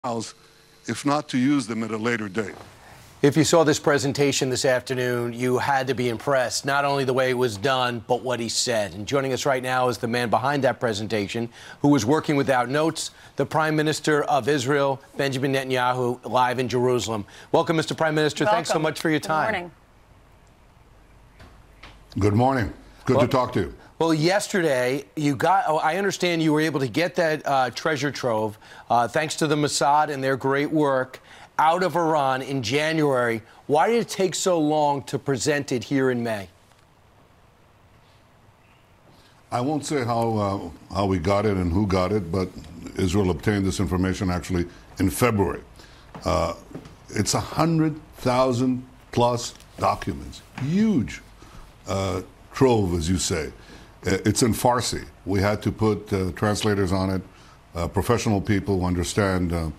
if not to use them at a later date. If you saw this presentation this afternoon, you had to be impressed, not only the way it was done, but what he said. And joining us right now is the man behind that presentation, who was working without notes, the Prime Minister of Israel, Benjamin Netanyahu, live in Jerusalem. Welcome, Mr. Prime Minister. Welcome. Thanks so much for your time. Good morning. Good morning. Good to talk to you. Well, yesterday, I understand you were able to get that treasure trove, thanks to the Mossad and their great work, out of Iran in January. Why did it take so long to present it here in May? I won't say how we got it and who got it, but Israel obtained this information actually in February. It's 100,000 plus documents. Huge trove, as you say. It's in Farsi. We had to put translators on it, professional people who understand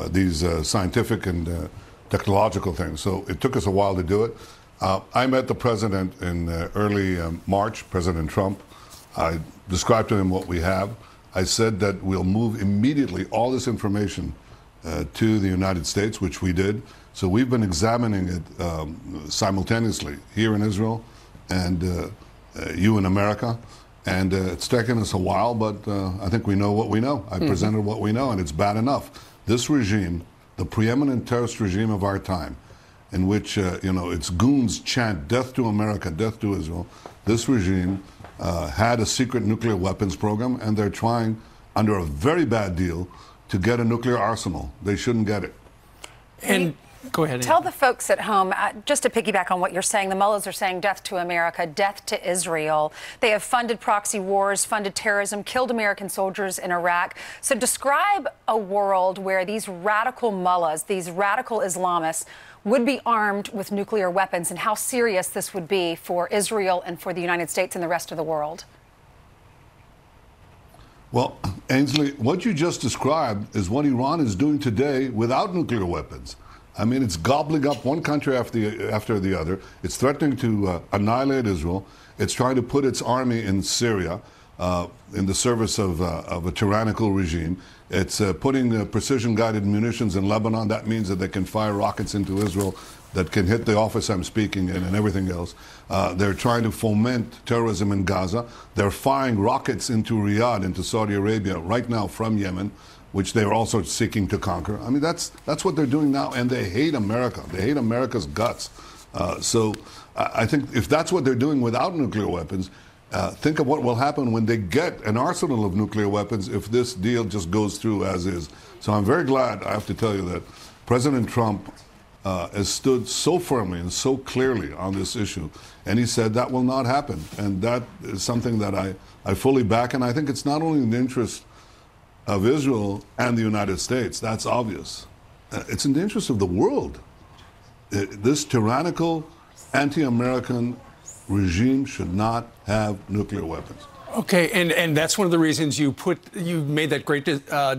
these scientific and technological things. So it took us a while to do it. I met the president in early March, President Trump. I described to him what we have. I said that we'll move immediately all this information to the United States, which we did. So we've been examining it simultaneously here in Israel and you in America. And it's taken us a while, but I think we know what we know. I presented what we know, and it's bad enough. This regime, the preeminent terrorist regime of our time, in which its goons chant death to America, death to Israel, this regime had a secret nuclear weapons program, and they're trying, under a very bad deal, to get a nuclear arsenal. They shouldn't get it. And go ahead. Tell the folks at home, just to piggyback on what you're saying, the mullahs are saying death to America, death to Israel. They have funded proxy wars, funded terrorism, killed American soldiers in Iraq. So describe a world where these radical mullahs, these radical Islamists, would be armed with nuclear weapons, and how serious this would be for Israel and for the United States and the rest of the world. Well, Ainsley, what you just described is what Iran is doing today without nuclear weapons. I mean, it's gobbling up one country after the other. It's threatening to annihilate Israel. It's trying to put its army in Syria in the service of a tyrannical regime. It's putting precision-guided munitions in Lebanon. That means that they can fire rockets into Israel that can hit the office I'm speaking in and everything else. They're trying to foment terrorism in Gaza. They're firing rockets into Riyadh, into Saudi Arabia, right now from Yemen, which they're also seeking to conquer. I mean, that's what they're doing now, and they hate America. They hate America's guts. So I think if that's what they're doing without nuclear weapons, think of what will happen when they get an arsenal of nuclear weapons if this deal just goes through as is. So I'm very glad, I have to tell you, that President Trump has stood so firmly and so clearly on this issue, and he said that will not happen. And that is something that I fully back, and I think it's not only in the interest of Israel and the United States, that's obvious. It's in the interest of the world. This tyrannical, anti-American regime should not have nuclear weapons. Okay, and that's one of the reasons you made that great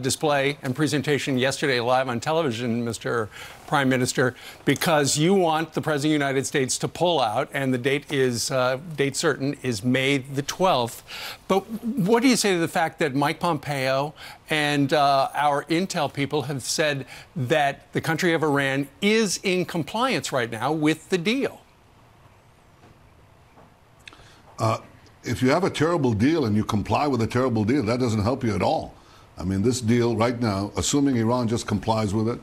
display and presentation yesterday live on television, Mr. Prime Minister, because you want the President of the United States to pull out, and the date certain is May the 12th. But what do you say to the fact that Mike Pompeo and our intel people have said that the country of Iran is in compliance right now with the deal? If you have a terrible deal and you comply with a terrible deal, that doesn't help you at all. I mean, this deal right now, assuming Iran just complies with it,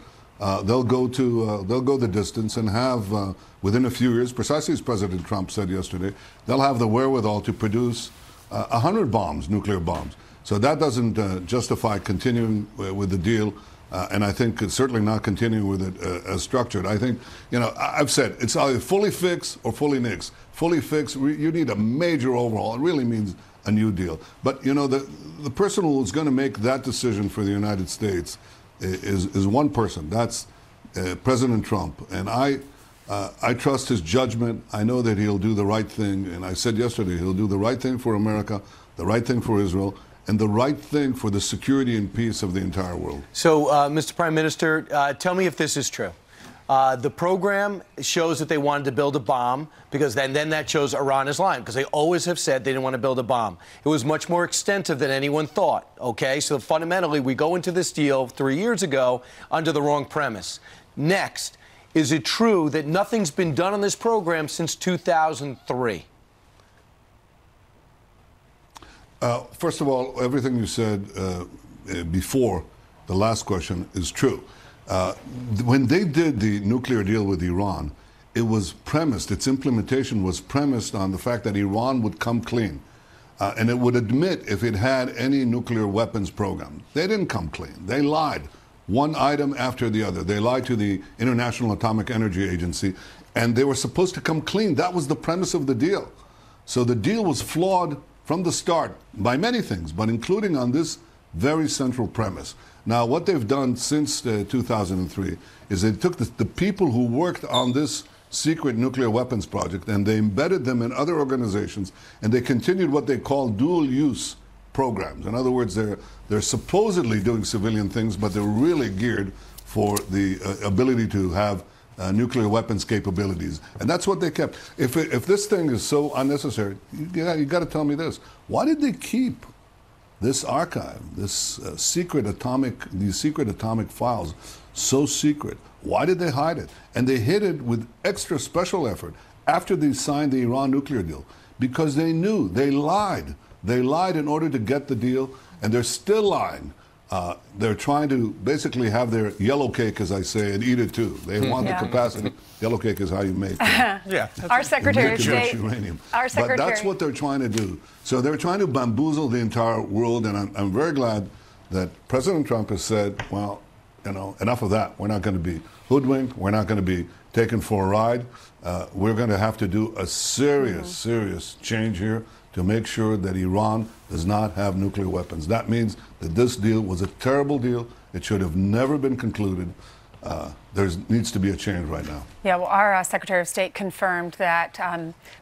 they'll go the distance and have, within a few years, precisely as President Trump said yesterday, they'll have the wherewithal to produce 100 bombs, nuclear bombs. So that doesn't justify continuing with the deal. And I think it's certainly not continuing with it as structured. I think, I've said it's either fully fix or fully nix. Fully fix, you need a major overhaul. It really means a new deal. But, the person who is going to make that decision for the United States is one person. That's President Trump. And I trust his judgment. I know that he'll do the right thing. And I said yesterday, he'll do the right thing for America, the right thing for Israel, and the right thing for the security and peace of the entire world. So, Mr. Prime Minister, tell me if this is true. The program shows that they wanted to build a bomb because then that shows Iran is lying because they always have said they didn't want to build a bomb. It was much more extensive than anyone thought, okay? So fundamentally, we go into this deal 3 years ago under the wrong premise. Next, is it true that nothing's been done on this program since 2003? First of all, everything you said before the last question is true. When they did the nuclear deal with Iran, it was premised, its implementation was premised on the fact that Iran would come clean. And it would admit if it had any nuclear weapons program. They didn't come clean. They lied. One item after the other. They lied to the International Atomic Energy Agency, and they were supposed to come clean. That was the premise of the deal. So the deal was flawed from the start by many things, but including on this very central premise. Now, what they've done since 2003 is they took the people who worked on this secret nuclear weapons project and they embedded them in other organizations, and they continued what they call dual-use programs. In other words, they're supposedly doing civilian things, but they're really geared for the ability to have nuclear weapons capabilities. And that's what they kept. If this thing is so unnecessary, you got to tell me this. Why did they keep this archive, these secret atomic files, so secret? Why did they hide it? And they hid it with extra special effort after they signed the Iran nuclear deal, because they knew they lied. They lied in order to get the deal, and they're still lying. They're trying to basically have their yellow cake, as I say, and eat it too. They want the capacity. Yellow cake is how you make our Secretary of State. Uranium. Our Secretary. But that's what they're trying to do. So they're trying to bamboozle the entire world, and I'm very glad that President Trump has said, well, you know, enough of that. We're not going to be hoodwinked. We're not going to be taken for a ride. We're going to have to do a serious change here to make sure that Iran does not have nuclear weapons. That means that this deal was a terrible deal. It should have never been concluded. There needs to be a change right now. Yeah, well, our Secretary of State confirmed that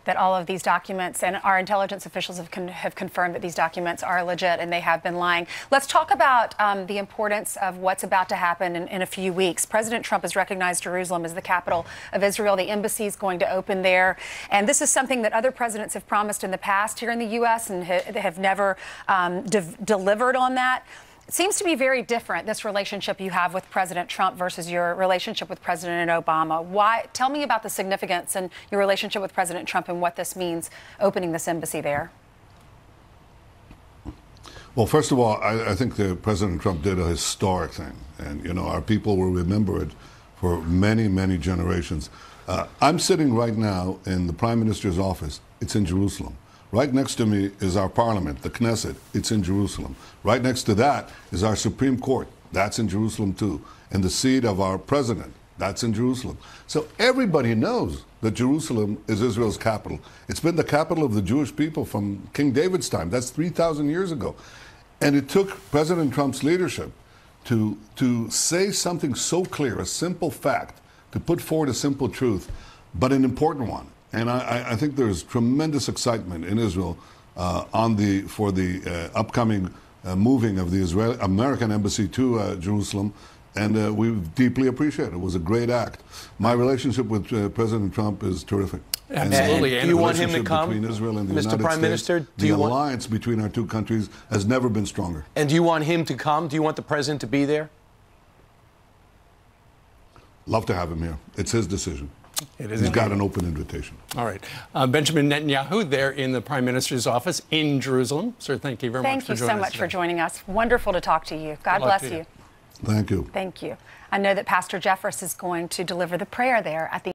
that all of these documents, and our intelligence officials have confirmed that these documents are legit and they have been lying. Let's talk about the importance of what's about to happen in a few weeks. President Trump has recognized Jerusalem as the capital of Israel. The embassy is going to open there. And this is something that other presidents have promised in the past here in the U.S. and have never delivered on that. It seems to be very different, this relationship you have with President Trump versus your relationship with President Obama. Why? Tell me about the significance and your relationship with President Trump and what this means, opening this embassy there. Well, first of all, I think that President Trump did a historic thing. And, you know, our people will remember it for many, many generations. I'm sitting right now in the Prime Minister's office. It's in Jerusalem. Right next to me is our parliament, the Knesset. It's in Jerusalem. Right next to that is our Supreme Court. That's in Jerusalem, too. And the seat of our president, that's in Jerusalem. So everybody knows that Jerusalem is Israel's capital. It's been the capital of the Jewish people from King David's time. That's 3,000 years ago. And it took President Trump's leadership to say something so clear, a simple fact, to put forward a simple truth, but an important one. And I think there's tremendous excitement in Israel for the upcoming moving of the American embassy to Jerusalem, and we deeply appreciate it. It was a great act. My relationship with President Trump is terrific. Absolutely. And do you want him to come, between Israel and the Mr. Prime Minister? The alliance between our two countries has never been stronger. And do you want him to come? Do you want the president to be there? Love to have him here. It's his decision. He's got an open invitation. All right. Benjamin Netanyahu there in the Prime Minister's office in Jerusalem. Sir, thank you very much for joining us. Thank you so much for joining us. Wonderful to talk to you. God bless you. Thank you. Thank you. I know that Pastor Jeffress is going to deliver the prayer there at the